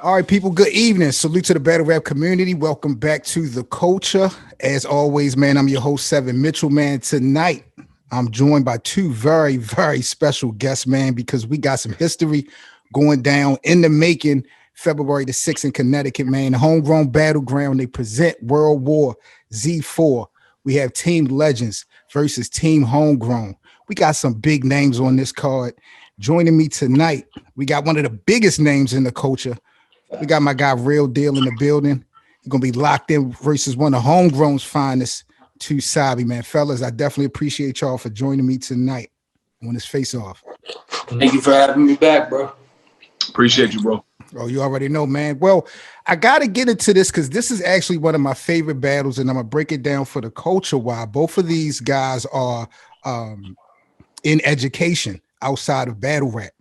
All right, people, good evening. Salute to the battle rap community. Welcome back to The Culture. As always, man, I'm your host, Seven Mitchell, man. Tonight, I'm joined by two very, very special guests, man, because we got some history going down in the making. February the 6th in Connecticut, man. The Homegrown Battleground, they present World War Z4. We have Team Legends versus Team Homegrown. We got some big names on this card. Joining me tonight, we got one of the biggest names in the culture. We got my guy Real Deal in the building. He's going to be locked in versus one of Homegrown's finest, to Sabe, man. Fellas, I definitely appreciate y'all for joining me tonight on this face-off. Thank you for having me back, bro. Appreciate you, bro. Oh, you already know, man. Well, I got to get into this because this is actually one of my favorite battles, and I'm going to break it down for the culture why. Both of these guys are in education outside of battle rap.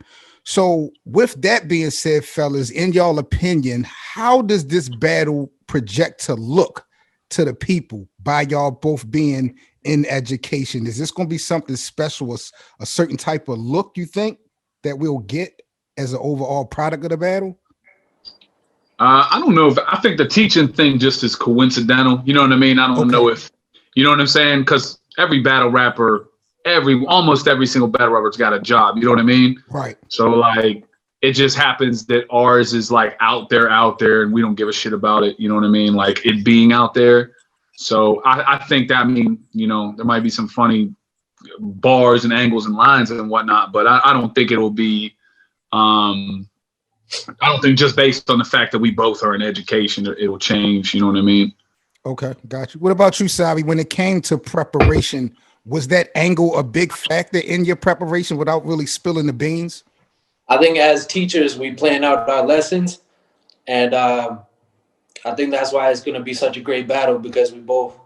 So with that being said, fellas, in y'all opinion, how does this battle project to look to the people by y'all both being in education? Is this going to be something special, a certain type of look you think that we'll get as an overall product of the battle? I don't know I think the teaching thing just is coincidental. You know what I mean? I don't know if, you know what I'm saying? Because every battle rapper, almost every single battle rapper's got a job. You know what I mean? Right. So like, it just happens that ours is like out there, and we don't give a shit about it. You know what I mean? Like it being out there. So I think that, there might be some funny bars and angles and lines and whatnot, but I don't think it'll be, I don't think just based on the fact that we both are in education, it'll change. You know what I mean? Okay, got you. What about you, Sabe? When it came to preparation, was that angle a big factor in your preparation without really spilling the beans? I think as teachers, we plan out our lessons, and I think that's why it's going to be such a great battle because we both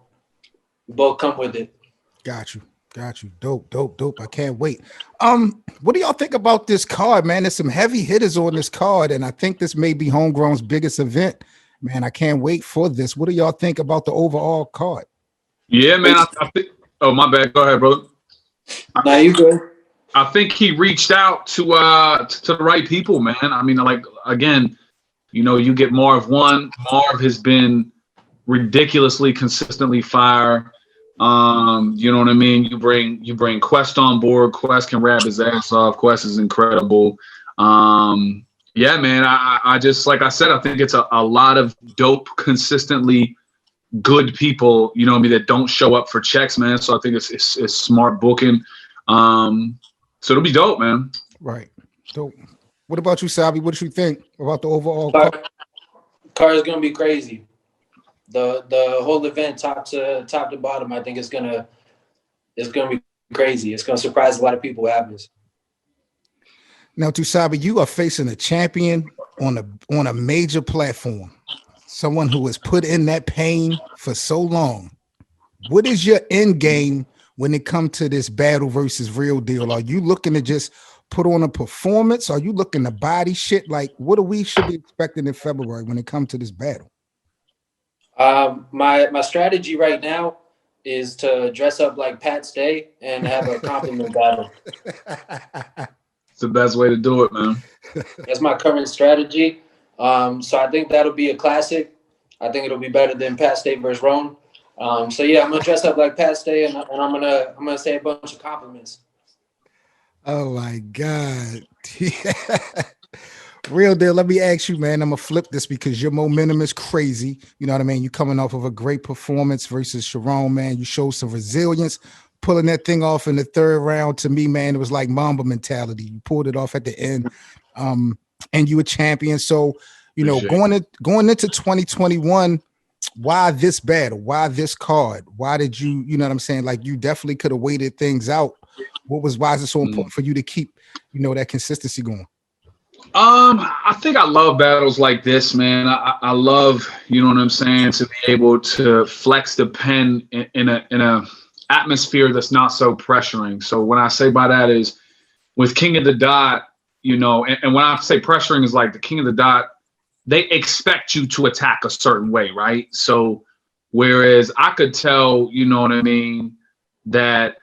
come with it. Got you. Dope. I can't wait. What do y'all think about this card, man? There's some heavy hitters on this card, and I think this may be Homegrown's biggest event. Man, I can't wait for this. What do y'all think about the overall card? Yeah, man. I think. Oh, my bad. Go ahead, brother. Now you good. I think he reached out to the right people, man. I mean, like, again, you get MarvWon. Marv has been ridiculously consistently fire. You know what I mean? You bring Quest on board. Quest can rap his ass off. Quest is incredible. Yeah, man. I just, like I said, I think it's a lot of dope, consistently good people, you know what I mean, that don't show up for checks, man. So I think it's smart booking. So it'll be dope, man. Right. Dope. What about you, Sabe? What do you think about the overall card is gonna be crazy. The whole event, top to bottom, I think it's gonna be crazy. It's gonna surprise a lot of people what happens. Now, to Sabe, you are facing a champion on a major platform. Someone who has put in that pain for so long. What is your end game when it comes to this battle versus Real Deal? Are you looking to just put on a performance? Are you looking to body shit? Like, what do we should be expecting in February when it comes to this battle? My strategy right now is to dress up like Pat Stay and have a compliment battle. It's the best way to do it, man. That's my current strategy. So I think that'll be a classic. I think it'll be better than Pat Stay versus Roan. So yeah, I'm gonna dress up like Pat Stay and I'm gonna say a bunch of compliments. Oh my God. Real Deal, let me ask you, man. I'm gonna flip this because your momentum is crazy. You know what I mean? You coming off of a great performance versus Sharon, man. You showed some resilience, pulling that thing off in the third round. To me, man, it was like Mamba mentality. You pulled it off at the end. And you a champion. So, going into 2021, why this battle? Why this card? Why did you know what I'm saying? Like, you definitely could have waited things out. Why is it so important for you to keep, that consistency going? I think I love battles like this, man. I love, you know what I'm saying, to be able to flex the pen in a atmosphere that's not so pressuring. So what I say by that is with King of the Dot, and when I say pressuring is like the King of the Dot, they expect you to attack a certain way, right? So whereas I could tell, you know what I mean, that,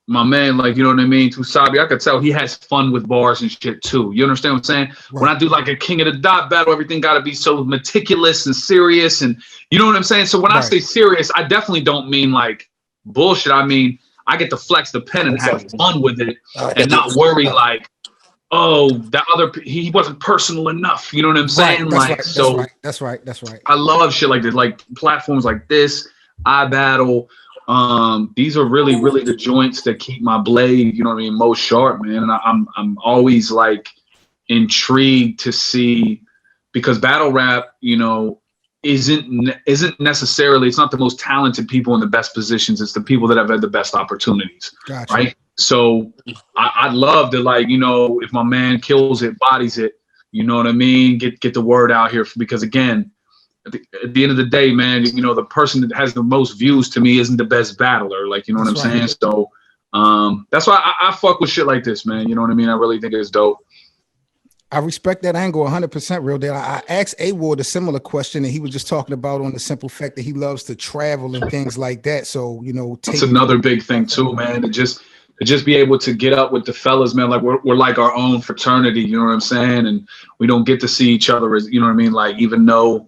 my man, like, you know what I mean, to Sabe, I could tell he has fun with bars and shit too. You understand what I'm saying? Right. When I do like a King of the Dot battle, everything got to be so meticulous and serious, and you know what I'm saying? So when I say serious, I definitely don't mean like bullshit. I mean, I get to flex the pen and have fun with it and not worry like, oh, that other, he wasn't personal enough. You know what I'm saying? That's right. I love shit like this, like platforms like this, iBattle. These are really, really the joints that keep my blade, you know what I mean, most sharp, man. And I'm always like intrigued to see, because battle rap, you know, isn't necessarily, it's not the most talented people in the best positions. It's the people that have had the best opportunities. Gotcha. Right. So I'd love to, like, you know, if my man kills it, bodies it, you know what I mean? Get the word out here, because again, at the end of the day, man, you know, the person that has the most views to me isn't the best battler. Like, you know what I'm saying? So that's why I fuck with shit like this, man. You know what I mean? I really think it's dope. I respect that angle 100%, real deal. I asked A-Ward a similar question, and he was just talking about on the simple fact that he loves to travel and things like that. So, you know, that's another big thing too, man. To just be able to get up with the fellas, man. Like we're like our own fraternity, you know what I'm saying? And we don't get to see each other as, you know what I mean? Like, even though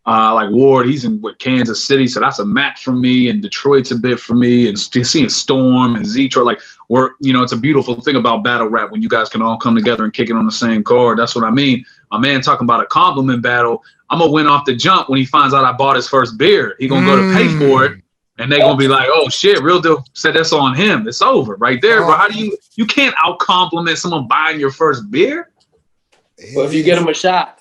like Ward, he's in Kansas City, so that's a match for me, and Detroit's a bit for me, and seeing Storm and Zitro, like, we're, you know, it's a beautiful thing about battle rap when you guys can all come together and kick it on the same card. That's what I mean. My man talking about a compliment battle, I'm gonna win off the jump when he finds out I bought his first beer. He gonna go to pay for it, and they gonna be like, oh shit, Real Deal said that's on him. It's over right there, bro. How do you can't out compliment someone buying your first beer? Well, if you get him a shot.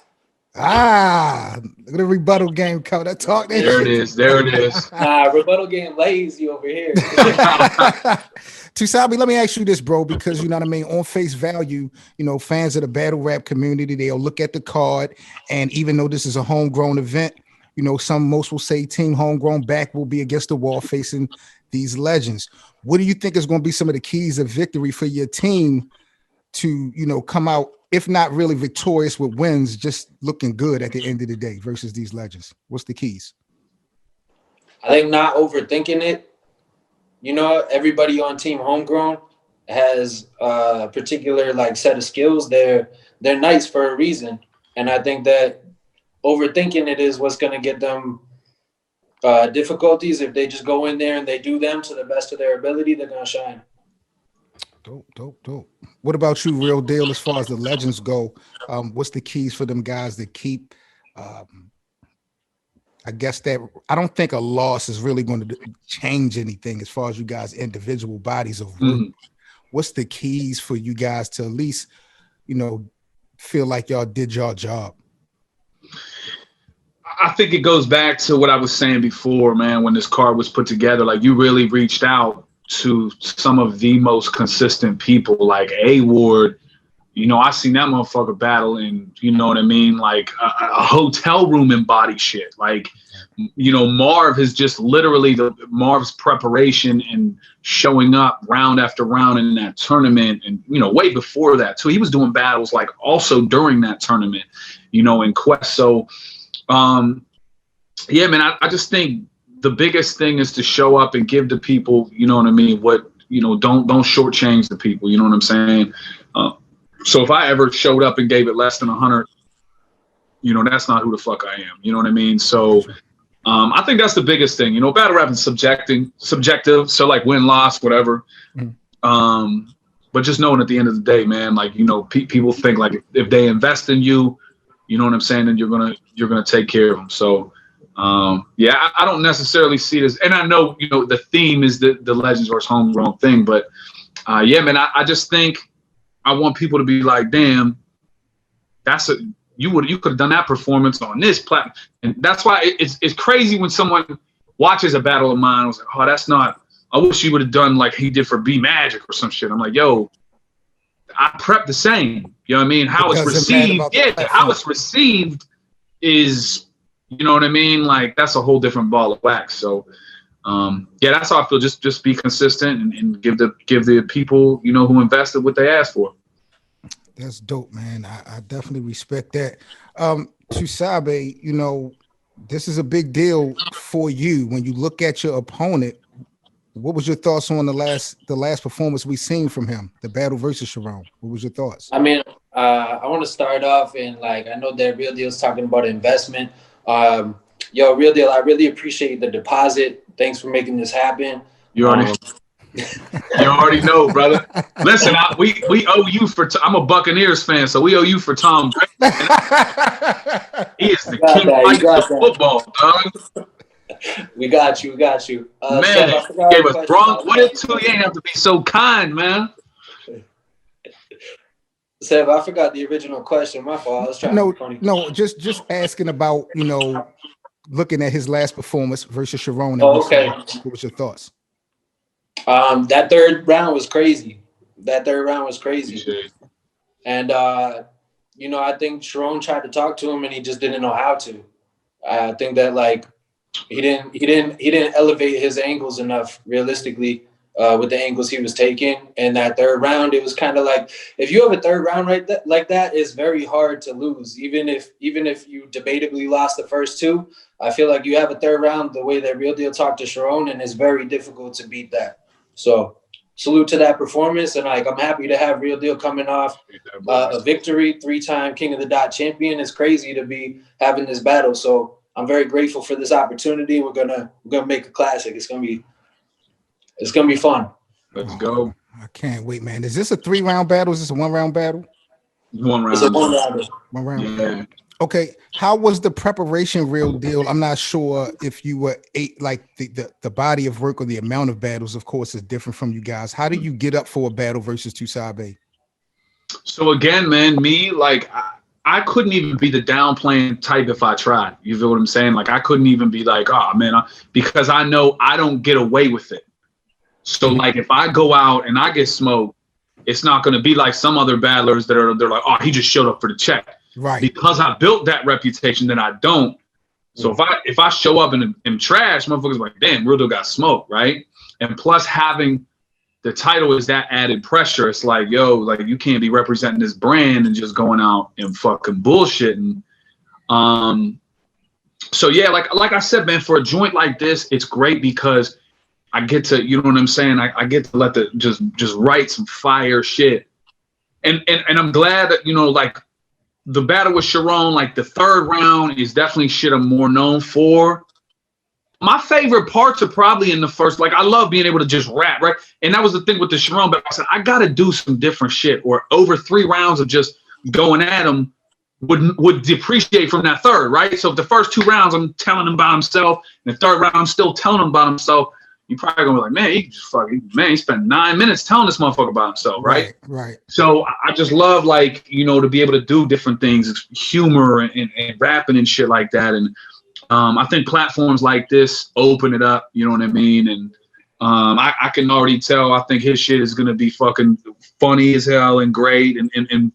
Look at the rebuttal game, Cole. That talk. There it is. Nah, rebuttal game lazy over here. Sabe, let me ask you this, bro, because you know what I mean, on face value, you know, fans of the battle rap community, they'll look at the card, and even though this is a homegrown event, you know, most will say Team Homegrown back will be against the wall facing these legends. What do you think is going to be some of the keys of victory for your team to, you know, come out, if not really victorious with wins, just looking good at the end of the day versus these legends? What's the keys? I think not overthinking it. You know, everybody on Team Homegrown has a particular like set of skills. They're nice for a reason. And I think that overthinking it is what's going to get them difficulties. If they just go in there and they do them to the best of their ability, they're going to shine. Dope. What about you, Real Deal, as far as the legends go? What's the keys for them guys to keep? I guess that I don't think a loss is really going to change anything as far as you guys' individual bodies of work. Mm-hmm. What's the keys for you guys to at least, you know, feel like y'all did your job? I think it goes back to what I was saying before, man, when this card was put together. Like, you really reached out to some of the most consistent people, like A-Ward. You know, I seen that motherfucker battle in, you know what I mean, like a hotel room and body shit. Like, you know, Marv is just literally Marv's preparation and showing up round after round in that tournament. And, you know, way before that too, he was doing battles like also during that tournament, you know, in Quest. So, yeah, man, I just think the biggest thing is to show up and give the people, you know what I mean, what, you know, don't shortchange the people, you know what I'm saying? So if I ever showed up and gave it less than 100, you know, that's not who the fuck I am, you know what I mean? So I think that's the biggest thing, you know, battle rap is subjective, so like win, loss, whatever. But just knowing at the end of the day, man, like, you know, people think like if they invest in you, you know what I'm saying, then you're gonna take care of them. So yeah, I don't necessarily see this, and I know, you know, the theme is the Legends versus Homegrown thing, but yeah, man, I just think I want people to be like, damn, you could have done that performance on this platform. And that's why it's crazy when someone watches a battle of mine and was like, oh, that's not, I wish you would have done like he did for B Magic or some shit. I'm like, yo, I prepped the same. You know what I mean? How it's received, how it's received is, you know what I mean? Like, that's a whole different ball of wax. So yeah, that's how I feel. Just be consistent and give the people, you know, who invested what they asked for. That's dope, man. I definitely respect that. To Sabe, you know, this is a big deal for you when you look at your opponent. What was your thoughts on the last performance we seen from him, the battle versus Sharon? What was your thoughts? I mean, I want to start off and like I know that Real Deal's talking about investment. Yo, Real Deal, I really appreciate the deposit. Thanks for making this happen. You already know, brother. Listen, we owe you for. I'm a Buccaneers fan, so we owe you for Tom Brady. He is the king of football, dog. We got you. Man, Seb, gave us Bronx. What it too? You ain't have to be so kind, man. Seb, I forgot the original question. My fault. I was trying to be funny. No, just asking about, looking at his last performance versus Sharon. Oh, okay. What was your thoughts? That third round was crazy. And I think Sharon tried to talk to him and he just didn't know how to. I think that like he didn't elevate his angles enough realistically with the angles he was taking. And that third round, it was kind of like if you have a third round like that, it's very hard to lose. Even if you debatably lost the first two, I feel like you have a third round the way that Real Deal talked to Sharon, and it's very difficult to beat that. So salute to that performance, and like I'm happy to have Real Deal coming off a victory, 3-time King of the Dot champion. It's crazy to be having this battle. So I'm very grateful for this opportunity. We're gonna make a classic. It's gonna be fun. Let's go. I can't wait, man. Is this a 3-round battle? Is this a 1-round battle? 1 round. It's a 1-rounder. 1 round. Yeah. Okay. How was the preparation, Real Deal? I'm not sure if you were the body of work or the amount of battles, of course, is different from you guys. How do you get up for a battle versus Sabe? So again, man, me, like I couldn't even be the downplaying type if I tried. You feel what I'm saying? Like I couldn't even be like, oh man, because I know I don't get away with it. So like if I go out and I get smoked, it's not going to be like some other battlers they're like, oh, he just showed up for the check. Right. Because I built that reputation that I don't. So if I show up and trash, motherfuckers like, damn, Real Deal got smoked, right? And plus having the title is that added pressure. It's like, yo, like you can't be representing this brand and just going out and fucking bullshitting. So yeah, like I said, man, for a joint like this, it's great because I get to, you know what I'm saying? I get to let just write some fire shit. And I'm glad that, like the battle with Sharon, like the third round is definitely shit I'm more known for. My favorite parts are probably in the first, like I love being able to just rap, right? And that was the thing with the Sharon, but I said, I got to do some different shit, or over 3 rounds of just going at him would depreciate from that third, right? So if the first 2 rounds I'm telling him about himself, and the third round I'm still telling him about himself, you probably gonna be like, man, he spent 9 minutes telling this motherfucker about himself, right? Right. So I just love, like, to be able to do different things, humor and rapping and shit like that. And I think platforms like this open it up, you know what I mean? And I can already tell, I think his shit is gonna be fucking funny as hell and great.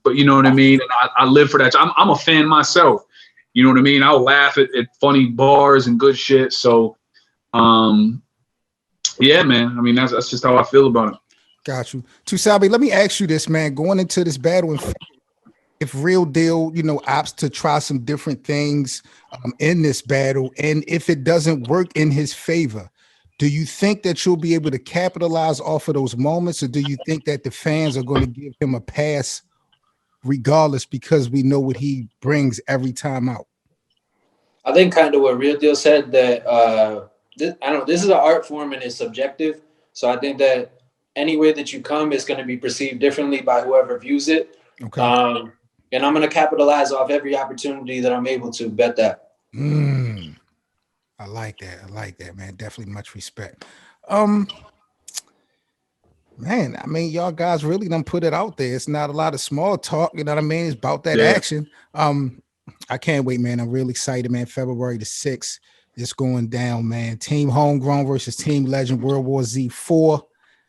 But you know what I mean? And I live for that. I'm a fan myself. You know what I mean? I'll laugh at funny bars and good shit. So yeah, man. I mean, that's just how I feel about it. Got you. Sabe, let me ask you this, man. Going into this battle, if Real Deal, opts to try some different things in this battle, and if it doesn't work in his favor, do you think that you'll be able to capitalize off of those moments, or do you think that the fans are going to give him a pass regardless because we know what he brings every time out? I think kind of what Real Deal said, that this is an art form and it's subjective. So I think that any way that you come is going to be perceived differently by whoever views it. Okay. And I'm going to capitalize off every opportunity that I'm able to. Bet that. I like that, man. Definitely much respect. Man, I mean, y'all guys really done put it out there. It's not a lot of small talk, you know what I mean? It's about that action. I can't wait, man. I'm really excited, man. February the 6th. It's going down, man. Team Homegrown versus Team Legend World War Z 4.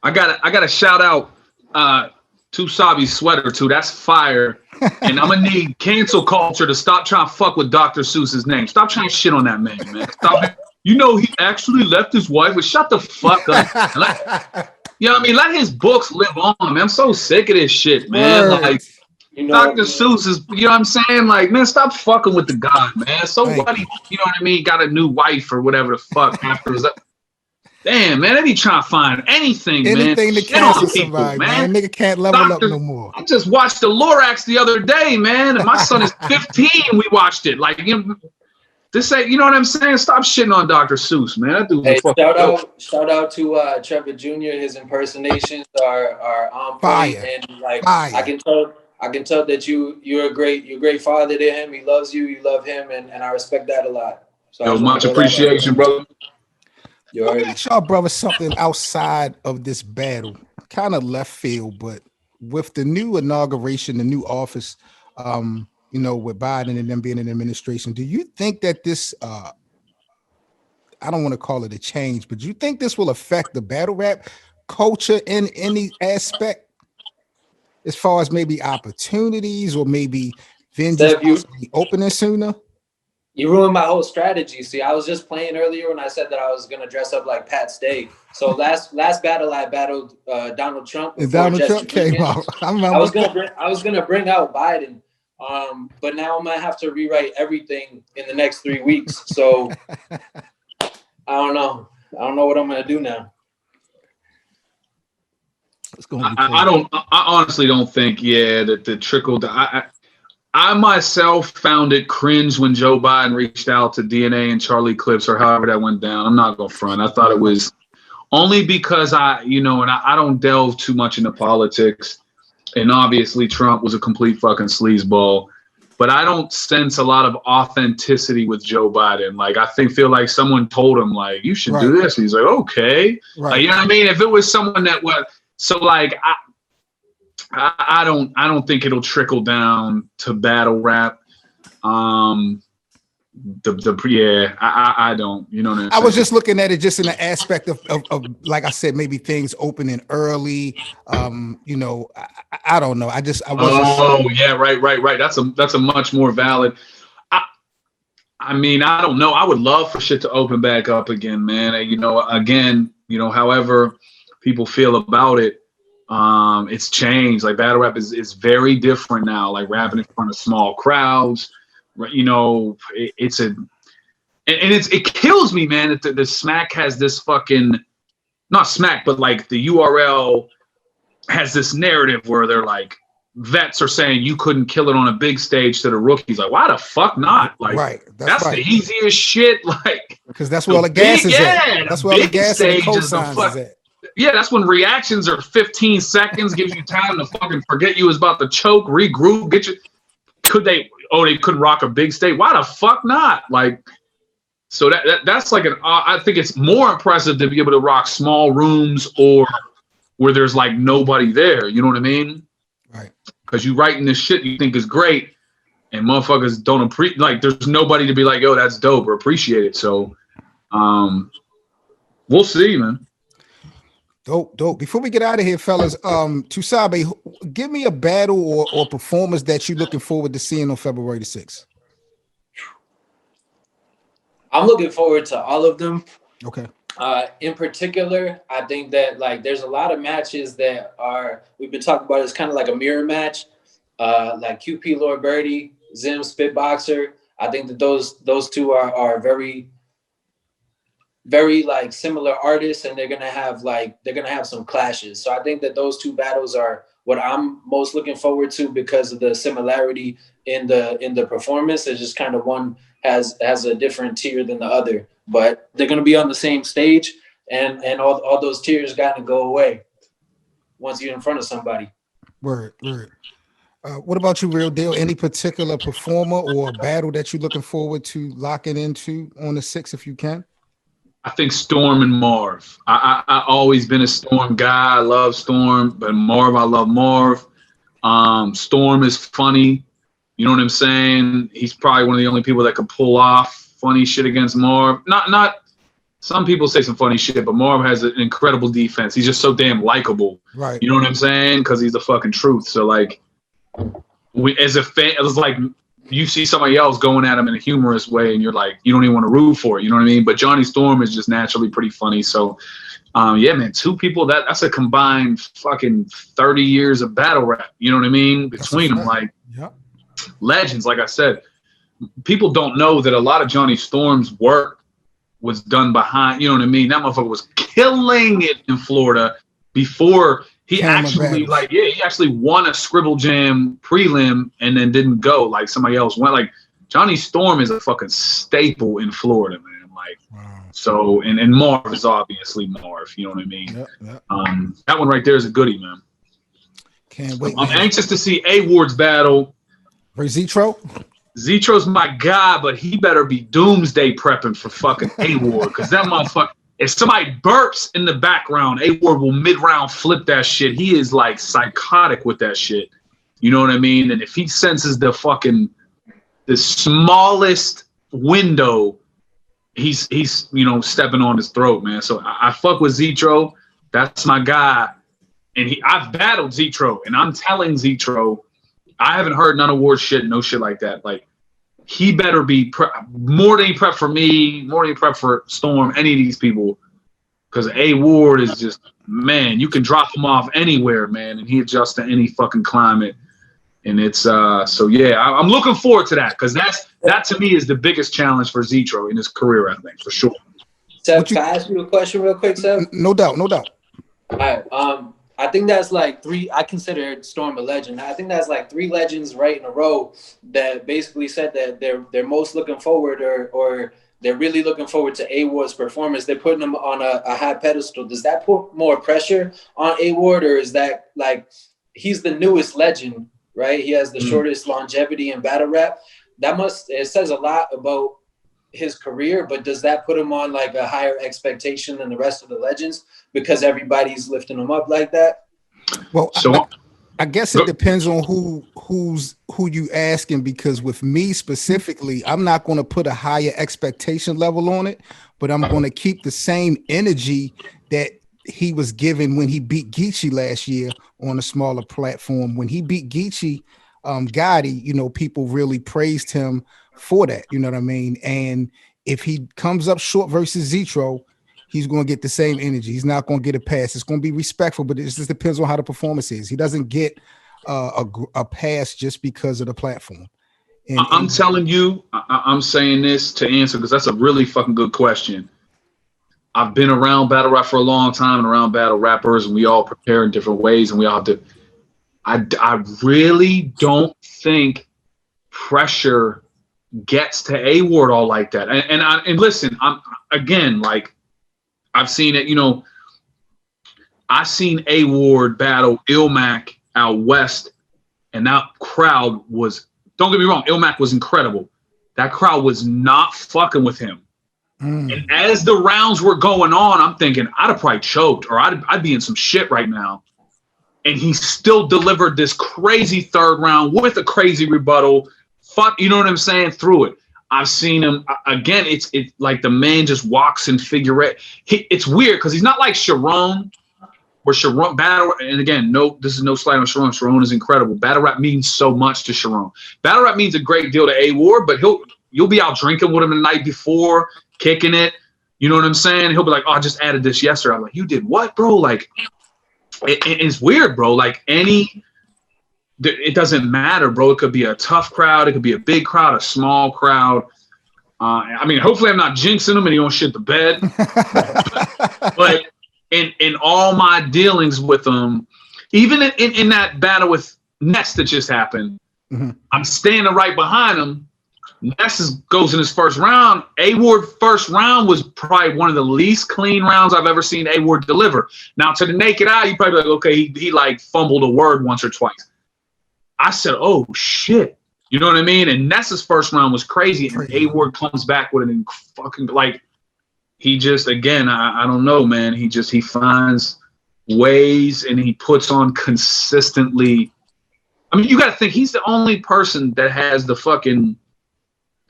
I got to shout out to Sabe's sweater too. That's fire. And I'm gonna need cancel culture to stop trying to fuck with Dr. Seuss's name. Stop trying to shit on that man, man. Stop it. He actually left his wife. But shut the fuck up. You know what I mean? Let his books live on, man. I'm so sick of this shit, man. Like, Dr. Seuss is, you know what I'm saying? Like, man, stop fucking with the God, man. So what? You know what I mean? Got a new wife or whatever the fuck after his. Damn, man, they be trying to find anything Anything to Shit cancel on people, somebody, man. Nigga can't level up no more. I just watched the Lorax the other day, man. And my son is 15. We watched it. Like, you know, this ain't, you know what I'm saying? Stop shitting on Dr. Seuss, man. That dude's hey, shout out to Trevor Jr. His impersonations are on point, and like Fire. I can tell that you're a great father to him. He loves you, you love him, and I respect that a lot. So yo, much appreciation, brother. Let me ask y'all, brother, something outside of this battle, kind of left field, but with the new inauguration, the new office, you know, with Biden and them being in administration, do you think that this, I don't want to call it a change, but do you think this will affect the battle rap culture in any aspect, as far as maybe opportunities or maybe venues opening sooner? You ruined my whole strategy. See, I was just playing earlier when I said that I was gonna dress up like Pat Stay. So last battle I battled Donald Trump. Donald Trump came out. I was gonna bring out Biden, but now I'm gonna have to rewrite everything in the next 3 weeks. So I don't know what I'm gonna do now. It's gonna be I honestly don't think that the trickle. I myself found it cringe when Joe Biden reached out to DNA and Charlie Clips or however that went down. I'm not gonna front. I thought it was only because I don't delve too much into politics, and obviously Trump was a complete fucking sleazeball. But I don't sense a lot of authenticity with Joe Biden. Like I feel like someone told him like you should do this. And he's like okay, like, you know what I mean? If it was someone that was so like I don't think it'll trickle down to battle rap. I don't. You know what I'm saying? I was just looking at it just in the aspect of like I said, maybe things opening early. You know, I don't know. I wasn't. Oh yeah, right. That's a much more valid. I mean, I don't know. I would love for shit to open back up again, man. However people feel about it. It's changed. Like battle rap is very different now. Like rapping in front of small crowds, you know, it kills me, man, that the Smack has this fucking, not Smack, but like the URL has this narrative where they're like, vets are saying you couldn't kill it on a big stage to the rookies. Like, why the fuck not? Like, that's the easiest shit. Like, because that's where all the gas is at. That's where all the gas and the cosigns is at. Yeah, that's when reactions are 15 seconds, gives you time to fucking forget you was about to choke, regroup, get you. They couldn't rock a big stage. Why the fuck not? Like, so that's like I think it's more impressive to be able to rock small rooms or where there's like nobody there. You know what I mean? Right. Because you writing this shit you think is great, and motherfuckers don't appreciate. Like, there's nobody to be like, yo, that's dope or appreciate it. So, we'll see, man. Dope. Before we get out of here, fellas, to Sabe, give me a battle or performance that you're looking forward to seeing on February the 6th. I'm looking forward to all of them. Okay. In particular, I think that like there's a lot of matches that we've been talking about. It's kind of like a mirror match, like QP Lord Birdy, Zim Spitboxer. I think that those two are very, very like similar artists, and they're gonna have some clashes. So I think that those two battles are what I'm most looking forward to because of the similarity in the performance. It's just kind of one has a different tier than the other, but they're gonna be on the same stage, and all those tiers gotta go away once you're in front of somebody. Word. What about you, Real Deal? Any particular performer or battle that you're looking forward to locking into on the 6th if you can? I think Storm and Marv. I always been a Storm guy. I love Storm, but Marv, I love Marv. Storm is funny. You know what I'm saying? He's probably one of the only people that could pull off funny shit against Marv. Not. Some people say some funny shit, but Marv has an incredible defense. He's just so damn likable. Right. You know what I'm saying? Because he's the fucking truth. So like, as a fan, it was like. You see somebody else going at him in a humorous way, and you're like, you don't even want to root for it. You know what I mean? But JonnyStorm is just naturally pretty funny. So, yeah, man, two people that's a combined fucking 30 years of battle rap. You know what I mean? Between them, like legends. Like I said, people don't know that a lot of JonnyStorm's work was done behind, you know what I mean? That motherfucker was killing it in Florida before he actually he actually won a Scribble Jam prelim and then didn't go. Like somebody else went. Like JonnyStorm is a fucking staple in Florida, man. Like so, and Marv is obviously Marv. You know what I mean? Yep. That one right there is a goodie, man. Can't wait. I'm anxious to see A-Ward's battle. For Zitro? Zitro's my guy, but he better be doomsday prepping for fucking A-Ward, because that motherfucker, if somebody burps in the background, A-Ward will mid-round flip that shit. He is like psychotic with that shit. You know what I mean? And if he senses the smallest window, he's you know, stepping on his throat, man. So I fuck with Zitro. That's my guy. And I've battled Zitro, and I'm telling Zitro, I haven't heard none award shit, no shit like that. Like, he better be more than he prepped for me, more than he prepped for Storm, any of these people. Because A-Ward is just, man, you can drop him off anywhere, man, and he adjusts to any fucking climate. And it's, so yeah, I'm looking forward to that, because that to me is the biggest challenge for Zitro in his career, I think, for sure. Seb, can I ask you a question real quick, Seb? No doubt. All right. I think that's like I consider Storm a legend. I think that's like 3 legends right in a row that basically said that they're most looking forward or they're really looking forward to A-Ward's performance. They're putting him on a high pedestal. Does that put more pressure on A-Ward, or is that like he's the newest legend, right? He has the shortest longevity in battle rap. It says a lot about his career, but does that put him on like a higher expectation than the rest of the legends because everybody's lifting him up like that? Well, so I guess it depends on who you asking, because with me specifically, I'm not going to put a higher expectation level on it, but I'm going to keep the same energy that he was given when he beat Geechee last year on a smaller platform. When he beat Geechee, Gotti, you know, people really praised him for that, you know what I mean? And if he comes up short versus Zitro, he's going to get the same energy. He's not going to get a pass. It's going to be respectful, but it just depends on how the performance is. He doesn't get a pass just because of the platform. I'm telling you, I'm saying this to answer, because that's a really fucking good question. I've been around battle rap for a long time and around battle rappers, and we all prepare in different ways, and we all have to. I really don't think pressure gets to A-Ward all like that. And listen, I'm again, like, I've seen it, you know, I've seen A-Ward battle Ilmac out west, and that crowd was, don't get me wrong, Ilmac was incredible. That crowd was not fucking with him. And as the rounds were going on, I'm thinking I'd have probably choked, or I'd be in some shit right now. And he still delivered this crazy third round with a crazy rebuttal. You know what I'm saying? Through it. I've seen him again. It's like the man just walks in figure eight. It's weird because he's not like Sharon, where Sharon battle. And again, this is no slight on Sharon. Sharon is incredible. Battle rap means so much to Sharon. Battle rap means a great deal to A-Ward, but you'll be out drinking with him the night before, kicking it. You know what I'm saying? He'll be like, "Oh, I just added this yesterday." I'm like, "You did what, bro?" Like, it's weird, bro. Like it doesn't matter, bro. It could be a tough crowd. It could be a big crowd, a small crowd. I mean, hopefully I'm not jinxing him and he don't shit the bed. But in all my dealings with him, even in that battle with Ness that just happened, I'm standing right behind him. Ness goes in his first round. A-Ward first round was probably one of the least clean rounds I've ever seen A-Ward deliver. Now, to the naked eye, you probably be like, okay, he like fumbled a word once or twice. I said, oh, shit. You know what I mean? And Ness's first round was crazy. And A-Ward comes back with an fucking, like, he just, again, I don't know, man. He finds ways and he puts on consistently. I mean, you got to think he's the only person that has the fucking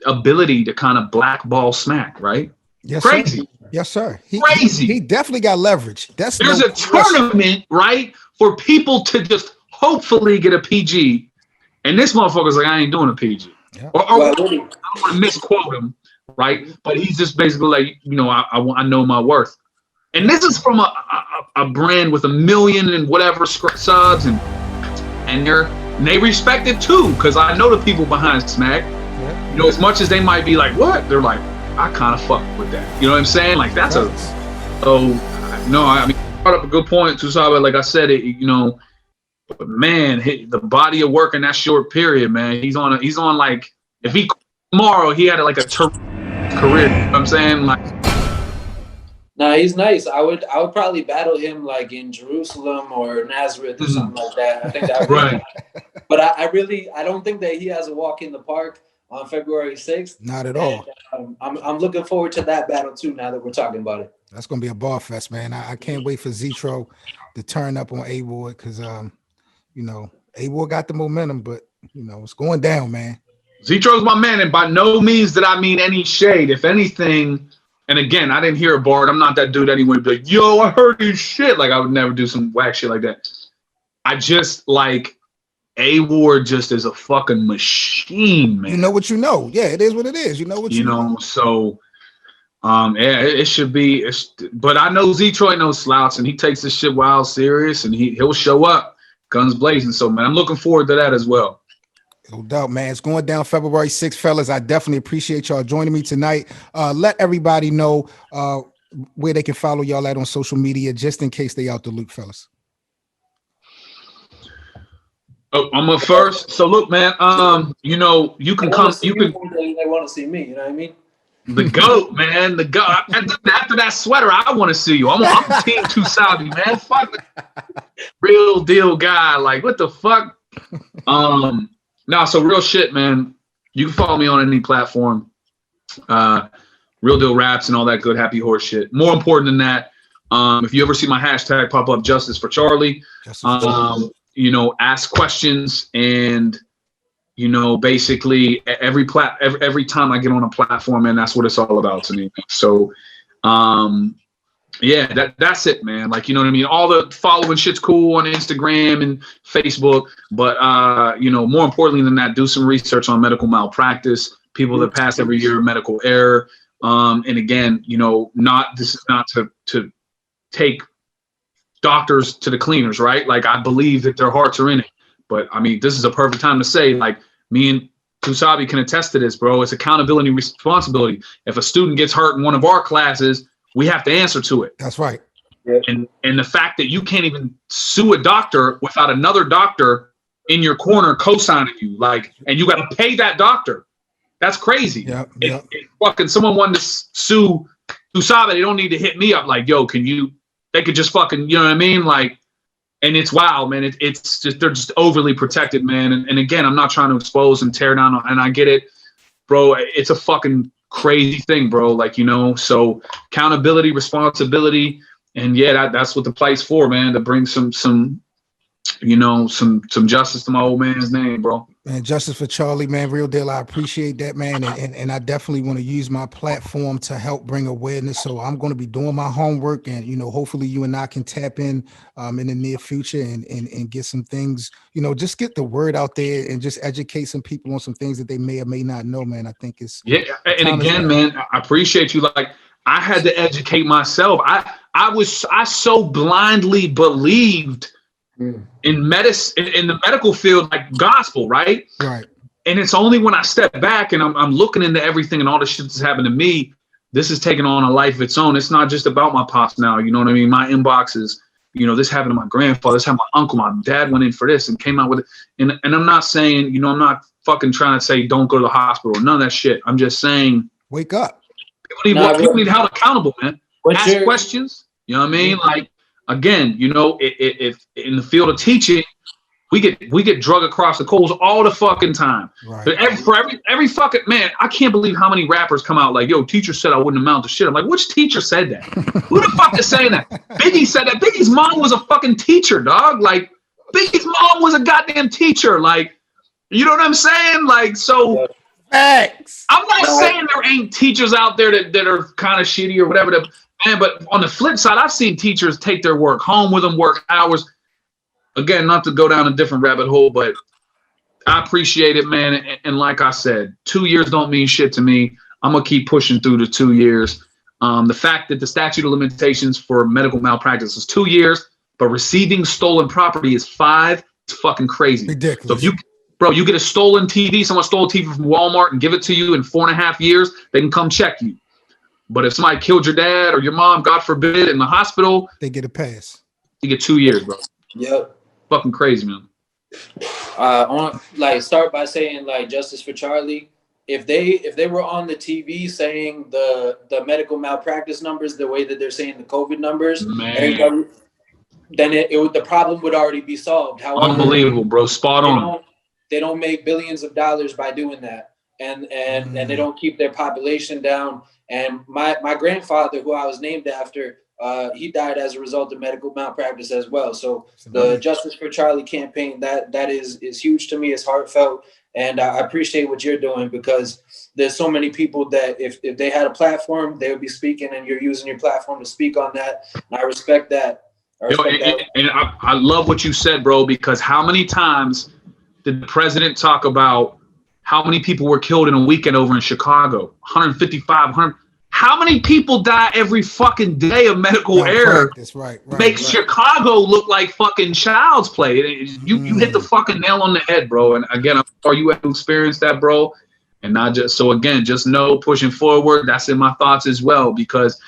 ability to kind of blackball smack, right? Yes, crazy. Sir. Yes, sir. Crazy. He definitely got leverage. There's a tournament, right, for people to just hopefully get a PG, and this motherfucker's like, I ain't doing a PG. Yeah. Or I don't want to misquote him, right? But he's just basically like, you know, I know my worth. And this is from a brand with 1 million and whatever subs, and they respect it too, because I know the people behind Smack. Yeah. You know, as much as they might be like, what? They're like, I kind of fuck with that. You know what I'm saying? Like that's Right. no, I mean, you brought up a good point, Sabe. Like I said, but man, the body of work in that short period, man, he's on like, if he tomorrow, he had like a career. You know what I'm saying? Like, nah, he's nice. I would probably battle him like in Jerusalem or Nazareth or something like that. I think that would be right. But I don't think that he has a walk in the park on February 6th. Not at all. And, I'm looking forward to that battle too. Now that we're talking about it, That's gonna be a bar fest, man. I can't wait for Zitro to turn up on A-Ward because A-Ward got the momentum, but it's going down, man. Zitro's my man, and by no means did I mean any shade. If anything, and again, I didn't hear a Bard. I'm not that dude anyway. Be like, yo, I heard his shit. Like I would never do some whack shit like that. I just like A-Ward just is a fucking machine, man. You know what you know. Yeah, it is what it is. You know what you know. So yeah, it should be. But I know Zitro ain't no slouch, and he takes this shit wild serious, and he'll show up, guns blazing. So man, I'm looking forward to that as well. No doubt, man. It's going down February 6th, fellas. I definitely appreciate y'all joining me tonight. Let everybody know where they can follow y'all at on social media, just in case they out the loop, fellas. Oh, I'm up first. So look, man. You can come. You can. They want to see me. You know what I mean? The GOAT, man. The GOAT. After that sweater, I want to see you. I'm Team 2 Sabe, man. Fuck, real deal guy. Like, what the fuck? No, so real shit, man. You can follow me on any platform. Real deal raps and all that good happy horse shit. More important than that, if you ever see my hashtag pop up, Justice for Charlie, ask questions and basically every time I get on a platform, man, that's what it's all about to me. So yeah, that's it, man. Like, you know what I mean? All the following shit's cool on Instagram and Facebook, but more importantly than that, do some research on medical malpractice, people that pass every year medical error. And again, this is not to take doctors to the cleaners, right? Like, I believe that their hearts are in it, but I mean, this is a perfect time to say, like, me and Sabe can attest to this, bro. It's accountability and responsibility. If a student gets hurt in one of our classes, we have to answer to it. That's right. And the fact that you can't even sue a doctor without another doctor in your corner co-signing you, like, and you got to pay that doctor. That's crazy. Yep. If fucking someone wanted to sue Sabe, they don't need to hit me up like, yo, they could just fucking, you know what I mean? Like, and it's wild, man. It's just, they're just overly protected, man. And again, I'm not trying to expose and tear down, and I get it, bro. It's a fucking crazy thing, bro. Like, so accountability, responsibility, and yeah, that's what the fight's for, man. To bring some justice to my old man's name, bro. Man, justice for Charlie, man. Real deal. I appreciate that, man. And I definitely want to use my platform to help bring awareness. So I'm going to be doing my homework, and, hopefully you and I can tap in the near future and get some things, just get the word out there and just educate some people on some things that they may or may not know, man. I think it's. Yeah. And again, man, I appreciate you. Like, I had to educate myself. I so blindly believed in medicine, in the medical field, like gospel, right? Right. And it's only when I step back and I'm looking into everything and all the shit that's happened to me, this is taking on a life of its own. It's not just about my pops now. You know what I mean? My inbox is, this happened to my grandfather, this happened to my uncle, my dad went in for this and came out with it. And I'm not saying, I'm not fucking trying to say don't go to the hospital, none of that shit. I'm just saying, wake up. People need held accountable, man. Ask questions. You know what I mean? Like, again, if in the field of teaching, we get drug across the coals all the fucking time. Right. But every fucking man, I can't believe how many rappers come out like, yo, teacher said I wouldn't amount to shit. I'm like, which teacher said that? Who the fuck is saying that? Biggie said that. Biggie's mom was a fucking teacher, dog. Like, Biggie's mom was a goddamn teacher. Like, you know what I'm saying? Like, so Thanks. I'm not saying there ain't teachers out there that are kind of shitty or whatever. Man, but on the flip side, I've seen teachers take their work home with them, work hours. Again, not to go down a different rabbit hole, but I appreciate it, man. And like I said, 2 years don't mean shit to me. I'm going to keep pushing through the 2 years. The fact that the statute of limitations for medical malpractice is 2 years, but receiving stolen property is 5, it's fucking crazy. Ridiculous. So if you get a stolen TV, someone stole a TV from Walmart and give it to you in 4.5 years, they can come check you. But if somebody killed your dad or your mom, God forbid, in the hospital, they get a pass. You get 2 years, bro. Yep. Fucking crazy, man. I want like start by saying like justice for Charlie. If they were on the TV saying the medical malpractice numbers the way that they're saying the COVID numbers, then the problem would already be solved. However, unbelievable, bro. Spot on. They don't make billions of dollars by doing that, and they don't keep their population down. And my grandfather, who I was named after, he died as a result of medical malpractice as well. So the Justice for Charlie campaign, that is huge to me. It's heartfelt. And I appreciate what you're doing, because there's so many people that if they had a platform, they would be speaking, and you're using your platform to speak on that. And I respect that. I love what you said, bro, because how many times did the president talk about how many people were killed in a weekend over in Chicago? 155, 100. How many people die every fucking day of medical error? That's right. Makes Chicago look like fucking child's play. You hit the fucking nail on the head, bro. And again, I'm sorry you had to experience that, bro. And not just so again, just know pushing forward. That's in my thoughts as well, because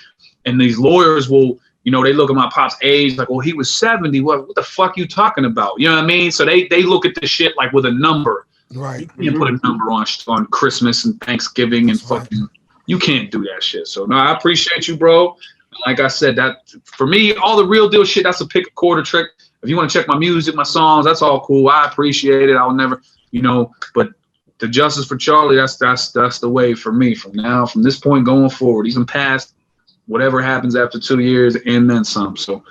and these lawyers will, you know, they look at my pop's age like, well, he was 70. What the fuck you talking about? You know what I mean? So they look at the shit like with a number. Right. You put a number on Christmas and Thanksgiving and fucking. You can't do that shit. So no, I appreciate you, bro. Like I said, that for me, all the real deal shit, that's a pick a quarter trick. If you want to check my music, my songs, that's all cool. I appreciate it. I'll never, you know, but the justice for Charlie, that's the way for me from this point going forward, even past whatever happens after 2 years and then some. So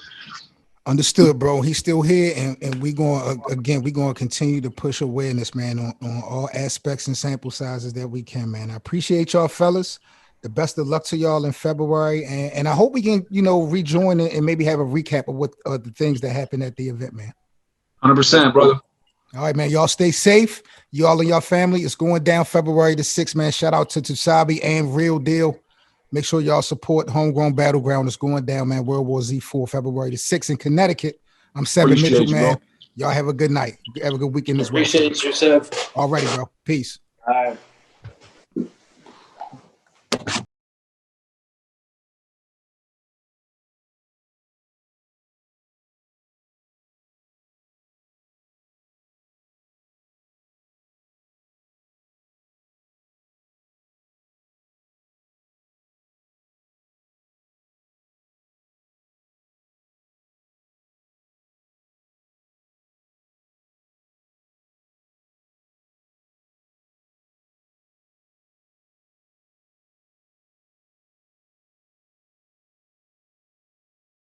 understood, bro. He's still here, and we're going to continue to push awareness, man, on all aspects and sample sizes that we can, man. I appreciate y'all, fellas. The best of luck to y'all in February, and I hope we can, you know, rejoin and maybe have a recap of what the things that happened at the event, man. 100%, brother. All right, man. Y'all stay safe. Y'all and your family. It's going down February the 6th, man. Shout out to Sabe and Real Deal. Make sure y'all support Homegrown Battleground. It's going down, man. World War Z4, February the 6th in Connecticut. I'm Sabe Mitchell, man. Bro. Y'all have a good night. Have a good weekend as well. Appreciate yourself. All righty, bro. Peace. All right.